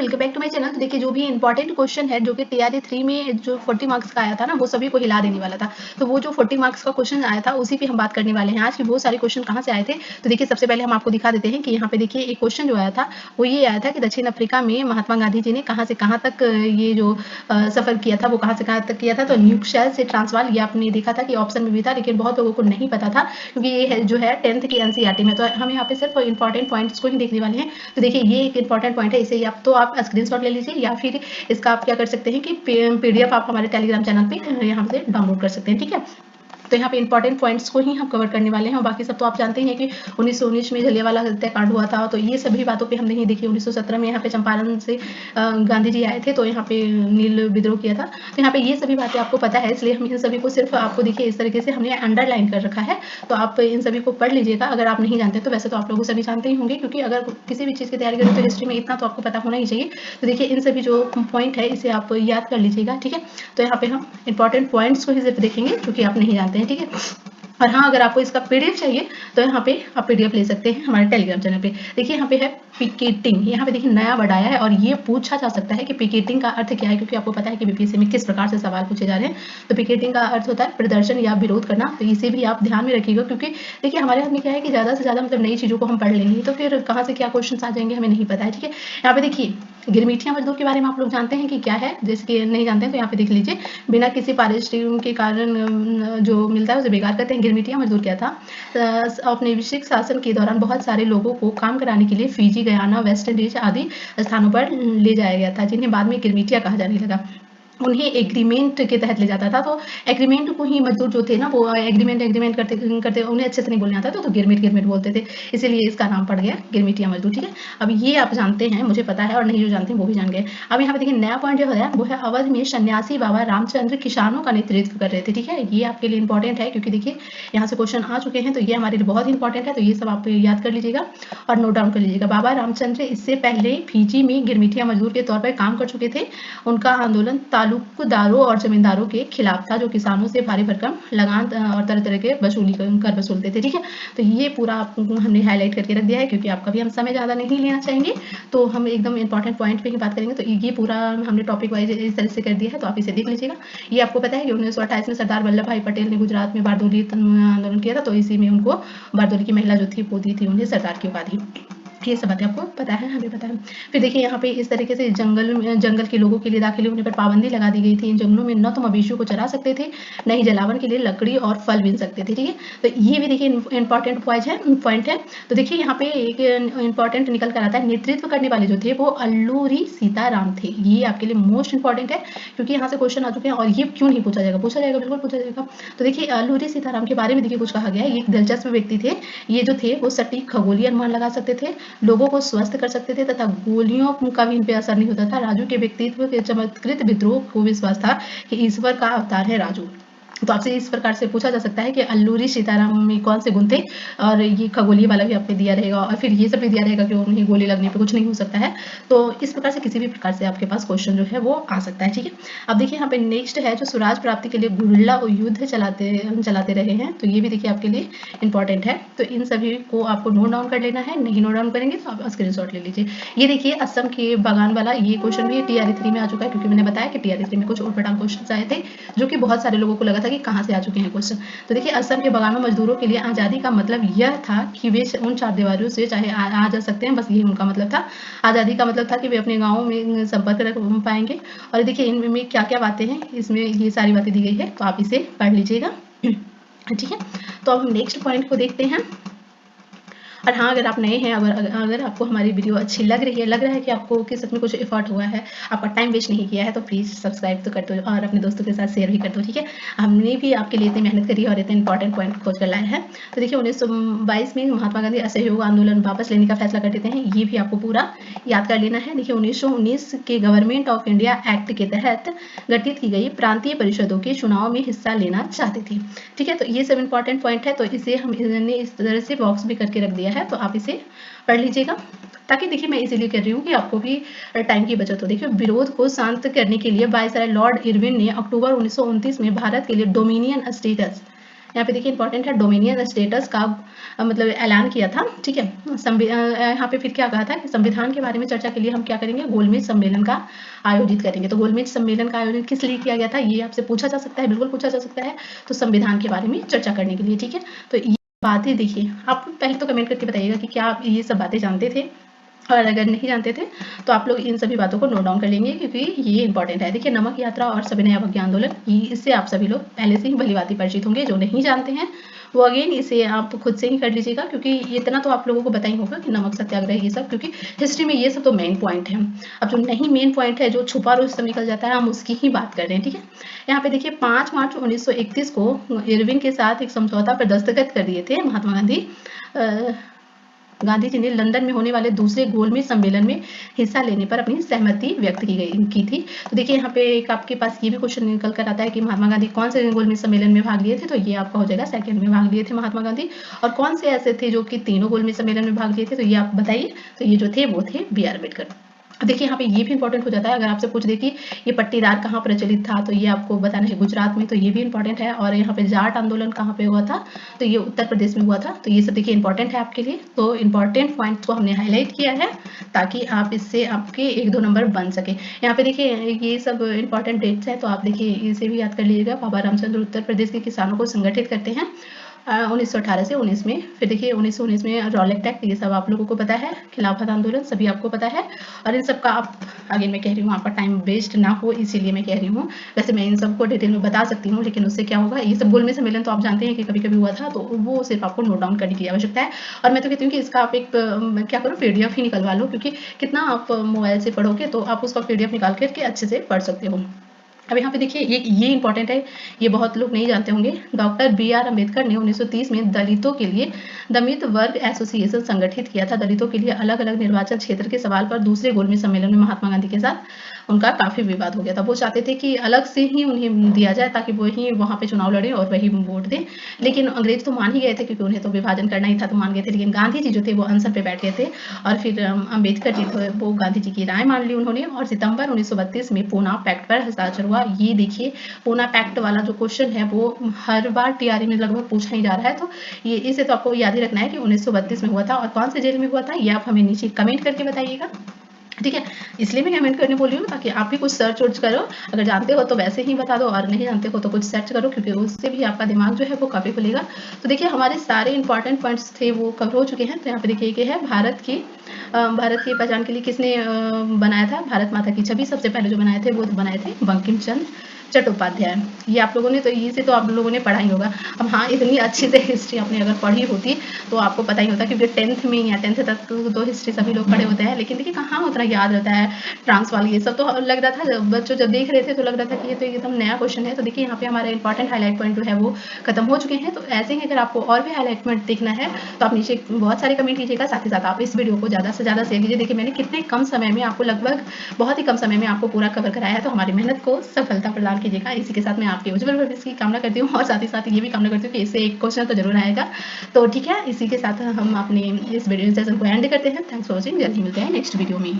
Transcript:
Welcome back to my channel. तो देखिए जो भी इंपॉर्टेंट क्वेश्चन है जो कि टीआरई 3 में जो 40 मार्क्स का आया था ना, वो सभी को हिला देने वाला था। तो वो जो 40 मार्क्स का क्वेश्चन आया था उसी पे हम बात करने वाले हैं आज कि बहुत सारे क्वेश्चन कहाँ से आए थे। तो देखिए सबसे पहले हम आपको दिखा देते हैं कि यहाँ पे देखिए एक क्वेश्चन जो आया था वो ये आया था कि दक्षिण अफ्रीका में महात्मा गांधी जी ने कहाँ से कहाँ तक ये जो सफर किया था वो कहाँ से कहाँ तक किया था। तो न्यूशेल से ट्रांसवाल, ये आपने देखा था कि ऑप्शन में भी था, लेकिन बहुत लोगों को नहीं पता था क्योंकि ये जो है 10th की एनसीईआरटी में। तो हम यहाँ पे सिर्फ इंपॉर्टेंट पॉइंट्स को ही देखने वाले हैं। तो देखिए ये एक इंपॉर्टेंट पॉइंट है, इसे आप स्क्रीनशॉट ले लीजिए या फिर इसका आप क्या कर सकते हैं कि पीडीएफ आप हमारे टेलीग्राम चैनल पे यहाँ से डाउनलोड कर सकते हैं। ठीक है, तो यहाँ पे इंपॉर्टेंट पॉइंट्स को ही हम कवर करने वाले हैं और बाकी सब तो आप जानते हैं कि 1919 में जलियांवाला हत्याकांड हुआ था। तो ये सभी बातों पे हम नहीं देखी। 1917 में यहाँ पे चंपारण से गांधी जी आए थे तो यहाँ पे नील विद्रोह किया था। तो यहाँ पे ये सभी बातें आपको पता है, इसलिए हम इन सभी को सिर्फ आपको देखिए इस तरीके से हमने अंडरलाइन कर रखा है। तो आप इन सभी को पढ़ लीजिएगा अगर आप नहीं जानते। तो वैसे तो आप लोगों सभी जानते ही होंगे क्योंकि अगर किसी भी चीज़ की तैयारी करें तो हिस्ट्री में इतना तो आपको पता होना ही चाहिए। तो देखिए इन सभी जो पॉइंट है इसे आप याद कर लीजिएगा। ठीक है, तो यहाँ पे हम इंपॉर्टेंट पॉइंट्स को ही सिर्फ देखेंगे क्योंकि आप नहीं जानते हैं। ठीक है, और हाँ अगर आपको इसका पीडीएफ चाहिए तो यहाँ पे आप पीडीएफ ले सकते हैं हमारे टेलीग्राम चैनल पे। देखिए यहाँ पे है पिकेटिंग, यहाँ पे देखिए नया वर्ड आया है और ये पूछा जा सकता है कि पिकेटिंग का अर्थ क्या है, क्योंकि आपको पता है कि बीपीएससी में किस प्रकार से सवाल पूछे जा रहे हैं। तो पिकेटिंग का अर्थ होता है प्रदर्शन या विरोध करना। तो इसे भी आप ध्यान में रखिएगा क्योंकि देखिए हमारे हाथ में क्या है कि ज़्यादा से ज़्यादा मतलब नई चीज़ों को हम पढ़ लेंगे तो फिर कहाँ से क्या क्वेश्चन आ जाएंगे हमें नहीं पता है। ठीक है, यहाँ पे देखिए गिरमिटिया मजदूर के बारे में आप लोग जानते हैं कि क्या है, जैसे कि नहीं जानते हैं तो यहाँ पे देख लीजिए। बिना किसी पारिश्रमिक के कारण जो मिलता है उसे बेकार करते हैं। गिरमिटिया मजदूर क्या था, औपनिवेशिक शासन के दौरान बहुत सारे लोगों को काम कराने के लिए फिजी, गयाना, वेस्ट इंडीज आदि स्थानों पर ले जाया गया था, जिन्हें बाद में गिरमिटिया कहा जाने लगा। उन्हें एग्रीमेंट के तहत ले जाता था। तो एग्रीमेंट को ही मजदूर जो थे ना वो एग्रीमेंट करते करते उन्हें अच्छे से नहीं बोलने आता था तो गिरमिट बोलते थे, इसीलिए इसका नाम पड़ गया गिरमिटिया मजदूर। ठीक है, अब ये आप जानते हैं, मुझे पता है, और नहीं जो जानते हैं वो भी जान गए। अब यहाँ पे देखिए नया पॉइंट जो है वो है अवध में सन्यासी बाबा रामचंद्र किसानों का नेतृत्व कर रहे थे। ठीक है, ये आपके लिए इंपॉर्टेंट है क्योंकि देखिए यहाँ से क्वेश्चन आ चुके हैं तो ये हमारे लिए बहुत इंपॉर्टेंट है। तो ये सब आप याद कर लीजिएगा और नोट डाउन कर लीजिएगा। बाबा रामचंद्र इससे पहले फिजी में गिरमिटिया मजदूर के तौर पर काम कर चुके थे। उनका आंदोलन तालुकदारों और जमींदारों के खिलाफ था जो किसानों से भारी भरकम लगान और तरह तरह के कर वसूलते थे। ठीक है, तो ये पूरा हमने हाईलाइट करके रख दिया है क्योंकि आपका भी हम समय ज़्यादा नहीं लेना चाहेंगे तो हम एकदम इंपॉर्टेंट पॉइंट पे ही बात करेंगे। तो ये पूरा हमने टॉपिक वाइज इस तरह से कर दिया है तो आप इसे देख लीजिएगा। ये आपको पता है कि 1928 में सरदार वल्लभ भाई पटेल ने गुजरात में बारदोली आंदोलन किया था तो इसी में उनको बारदोली की महिला जो थी वो दी थी उन्हें सरदार की उपाधि। ये सब बातें आपको पता है, हमें पता है। फिर देखिए यहाँ पे इस तरीके से जंगल के लोगों के लिए दाखिले होने पर पाबंदी लगा दी गई थी। इन जंगलों में न तो मवेशियों को चरा सकते थे, न ही जलावन के लिए लकड़ी और फल बीन सकते थे। ठीक है, तो ये भी देखिए इंपॉर्टेंट पॉइंट है। तो देखिए यहाँ पे एक इंपॉर्टेंट निकल कर आता है, नेतृत्व करने वाले जो थे वो अल्लूरी सीताराम थे। ये आपके लिए मोस्ट इंपॉर्टेंट है क्योंकि यहाँ से क्वेश्चन आ चुके हैं और ये क्यों नहीं पूछा जाएगा, पूछा जाएगा, बिल्कुल पूछा जाएगा। तो देखिए अल्लूरी सीताराम के बारे में देखिए कुछ कहा गया है। ये एक दिलचस्प व्यक्ति थे। ये जो थे वो सटीक खगोलीय अनुमान लगा सकते थे, लोगों को स्वस्थ कर सकते थे तथा गोलियों का भी इन पे असर नहीं होता था। राजू के व्यक्तित्व के चमत्कृत विद्रोह को विश्वास था कि ईश्वर का अवतार है राजू। तो आपसे इस प्रकार से पूछा जा सकता है कि अल्लूरी सीताराम में कौन से गुण थे, और ये खगोलीय वाला भी आपको दिया रहेगा और फिर ये सब भी दिया रहेगा कि उन्हें गोली लगने पे कुछ नहीं हो सकता है। तो इस प्रकार से किसी भी प्रकार से आपके पास क्वेश्चन जो है वो आ सकता है। ठीक है, अब देखिए यहाँ पे नेक्स्ट है जो स्वराज प्राप्ति के लिए गुरिल्ला युद्ध चलाते रहे हैं। तो ये भी देखिए आपके लिए इंपॉर्टेंट है। तो इन सभी को आपको नोट डाउन कर लेना है, नहीं नोट डाउन करेंगे तो आप स्क्रीनशॉट ले लीजिए। ये देखिए असम के बागान वाला ये क्वेश्चन भी टीआरई 3 में आ चुका है क्योंकि मैंने बताया कि टीआरई 3 में कुछ उटपटांग क्वेश्चन आए थे जो कि बहुत सारे लोगों को लगा था कि कहाँ से आ चुके हैं क्वेश्चन। तो देखिए असम के बागानों मजदूरों के लिए आज़ादी का मतलब यह था कि वे उन चार दीवारों से चाहे आ जा सकते हैं, बस यही उनका मतलब था। आज़ादी का मतलब था कि वे अपने गाँव में संपर्क रख पाएंगे। और देखिए इनमें क्या क्या बातें हैं, इसमें ये सारी बातें दी गई है तो आप इसे पढ़ लीजिएगा। ठीक है, तो अब हम नेक्स्ट पॉइंट को देखते हैं। और हाँ अगर आप नए हैं, अगर आपको हमारी वीडियो अच्छी लग रहा है कि आपको कि सच में कुछ एफर्ट हुआ है, आपका टाइम वेस्ट नहीं किया है, तो प्लीज़ सब्सक्राइब तो कर दो और अपने दोस्तों के साथ शेयर भी कर दो। ठीक है, हमने भी आपके लिए इतनी मेहनत करी है और इतने इंपॉर्टेंट पॉइंट खोज कर लाए हैं। तो देखिए 1922 में महात्मा गांधी असहयोग आंदोलन वापस लेने का फैसला कर देते हैं, ये भी आपको पूरा याद कर लेना है। देखिए 1919 के गवर्नमेंट ऑफ इंडिया एक्ट के तहत गठित की गई प्रांतीय परिषदों के चुनाव में हिस्सा लेना चाहते थे। ठीक है, तो ये सब इंपॉर्टेंट पॉइंट है तो इसे हमने इस तरह से बॉक्स भी करके रख दिया है तो आप इसे पढ़ लीजिएगा ताकि देखिए मैं इसीलिए कर रही हूँ कि आपको भी टाइम की बचत हो। देखिए विरोध को शांत करने के लिए वायसराय लॉर्ड इरविन ने अक्टूबर 1929 में भारत के लिए डोमिनियन स्टेटस यहाँ पे देखिए इंपॉर्टेंट है डोमिनियन स्टेटस का मतलब ऐलान किया था, ठीक है। यहाँ पे फिर क्या कहा था कि संविधान के बारे में चर्चा के लिए हम क्या करेंगे, गोलमेज सम्मेलन का आयोजित करेंगे। तो गोलमेज सम्मेलन का आयोजन किस लिए किया गया था, ये आपसे पूछा जा सकता है, बिल्कुल पूछा जा सकता है। तो संविधान के बारे में चर्चा करने के लिए, ठीक है। तो ये बातें देखिए, आप पहले तो कमेंट करके बताइएगा कि क्या आप ये सब बातें जानते थे, और अगर नहीं जानते थे तो आप लोग इन सभी बातों को नोट डाउन कर लेंगे क्योंकि ये इंपॉर्टेंट है। देखिए नमक यात्रा और सविनय अवज्ञा आंदोलन, इससे आप सभी लोग पहले से ही भलीभांति परिचित होंगे। जो नहीं जानते हैं वो अगेन इसे आप खुद से ही कर लीजिएगा, क्योंकि इतना तो आप लोगों को पता ही होगा कि नमक सत्याग्रह ये सब, क्योंकि हिस्ट्री में ये सब तो मेन पॉइंट है। अब जो नहीं मेन पॉइंट है, जो छुपा रोज सब निकल जाता है, हम उसकी ही बात कर रहे हैं, ठीक है। यहाँ पे देखिए 5 मार्च 1931 को इरविन के साथ एक समझौता पर दस्तखत कर दिए थे महात्मा गांधी जी ने लंदन में होने वाले दूसरे गोलमेज सम्मेलन में हिस्सा लेने पर अपनी सहमति व्यक्त की थी। तो देखिए यहाँ पे एक आपके पास ये भी क्वेश्चन निकल कर आता है कि महात्मा गांधी कौन से गोलमेज सम्मेलन में भाग लिए थे, तो ये आपका हो जाएगा सेकंड में भाग लिए थे महात्मा गांधी। और कौन से ऐसे थे जो कि तीनों गोलमेज सम्मेलन में भाग लिए थे, तो ये आप बताइए। तो ये जो थे वो थे बी आर अम्बेडकर। देखिए यहाँ पे ये भी इंपॉर्टेंट हो जाता है, अगर आपसे पूछ दे कि ये पट्टीदार कहाँ प्रचलित था, तो ये आपको बताना है गुजरात में, तो ये भी इंपॉर्टेंट है। और यहाँ पे जाट आंदोलन कहाँ पे हुआ था, तो ये उत्तर प्रदेश में हुआ था। तो ये सब देखिए इंपॉर्टेंट है आपके लिए। तो इंपॉर्टेंट पॉइंट्स को हमने हाईलाइट किया है ताकि आप इससे आपके 1-2 नंबर बन सके। यहाँ पे देखिए ये सब इंपॉर्टेंट डेट्स है, तो आप देखिए इसे भी याद कर लीजिएगा। बाबा रामचंद्र उत्तर प्रदेश के किसानों को संगठित करते हैं 1918 से 19 में। फिर देखिए 1919 में रॉलेट एक्ट, ये सब आप लोगों को पता है। खिलाफत आंदोलन सभी आपको पता है। और इन सब का आप आगे मैं कह रही हूँ आपका टाइम वेस्ट ना हो, इसीलिए मैं कह रही हूँ। वैसे मैं इन सबको डिटेल में बता सकती हूँ, लेकिन उससे क्या होगा, ये सब गोलमेज सम्मेलन तो आप जानते हैं कि कभी कभी हुआ था, तो वो सिर्फ आपको नोट डाउन करने की आवश्यकता है। और मैं तो कहती हूँ कि इसका आप एक क्या करो, PDF ही निकलवा लो, क्योंकि कितना आप मोबाइल से पढ़ोगे तो आप उसका PDF निकाल करके अच्छे से पढ़ सकते हो। अब यहाँ पे देखिए ये इंपॉर्टेंट है, ये बहुत लोग नहीं जानते होंगे। डॉक्टर BR अम्बेडकर ने 1930 में दलितों के लिए दलित वर्ग एसोसिएशन संगठित किया था। दलितों के लिए अलग अलग निर्वाचन क्षेत्र के सवाल पर दूसरे गोलमेज सम्मेलन में महात्मा गांधी के साथ उनका काफी विवाद हो गया था। वो चाहते थे कि अलग से ही उन्हें दिया जाए ताकि वो ही वहां पे चुनाव लड़े और वही वोट दें, लेकिन अंग्रेज तो मान ही गए थे क्योंकि उन्हें तो विभाजन करना ही था, तो मान गए थे। लेकिन गांधी जी जो थे वो अनशन पे बैठ गए थे, और फिर अम्बेडकर जी थे वो गांधी जी की राय मान ली उन्होंने, और सितंबर 1932 में पूना पैक्ट पर हस्ताक्षर हुआ। ये देखिए पूना पैक्ट वाला जो क्वेश्चन है वो हर बार TRE में लगभग पूछा ही जा रहा है, तो ये इसे तो आपको याद ही रखना है कि 1932 में हुआ था। और कौन से जेल में हुआ था ये आप हमें नीचे कमेंट करके बताइएगा, ठीक है। इसलिए मैं कमेंट करने बोल रही हूँ ताकि आप भी कुछ सर्च वर्च करो, अगर जानते हो तो वैसे ही बता दो, और नहीं जानते हो तो कुछ सर्च करो, क्योंकि उससे भी आपका दिमाग जो है वो काफ़ी खुलेगा। तो देखिए हमारे सारे इंपॉर्टेंट पॉइंट्स थे वो कवर हो चुके हैं। तो यहाँ पे देखिए ये है भारत की पहचान के लिए किसने बनाया था भारत माता की छवि, सबसे पहले जो बनाए थे वो बनाए थे बंकिम चंद्र चट्टोपाध्याय। ये आप लोगों ने तो इसे तो आप लोगों ने पढ़ा ही होगा। अब हाँ, इतनी अच्छी से हिस्ट्री आपने अगर पढ़ी होती तो आपको पता ही होता, क्योंकि 10th में या 10th तक तो हिस्ट्री सभी लोग पढ़े होते हैं, लेकिन देखिए कहाँ उतना याद रहता है। ट्रांसवाल ये सब तो लग रहा था, बच्चों जब देख रहे थे तो लग रहा था कि ये तो एकदम नया क्वेश्चन है। तो देखिए यहाँ पे हमारे इंपॉर्टेंट हाईलाइट पॉइंट जो है वो खत्म हो चुके हैं। तो ऐसे ही अगर आपको और भी हाईलाइट पॉइंट देखना है तो आप नीचे बहुत सारे कमेंट कीजिएगा, साथ ही साथ आप इस वीडियो को ज़्यादा से ज़्यादा शेयर कीजिए। देखिए मैंने कितने कम समय में आपको, लगभग बहुत ही कम समय में आपको पूरा कवर कराया है, तो हमारी मेहनत को सफलता प्रदान कीजिएगा। इसी के साथ मैं आपके उज्जवल भविष्य की कामना करती हूँ, और साथ ही साथ ये भी कामना करती हूँ कि इससे एक क्वेश्चन तो जरूर आएगा। तो ठीक है, इसी के साथ हम अपने इस वीडियो सेशन को एंड करते हैं। थैंक्स फॉर वॉचिंग, जल्दी मिलते हैं नेक्स्ट वीडियो में।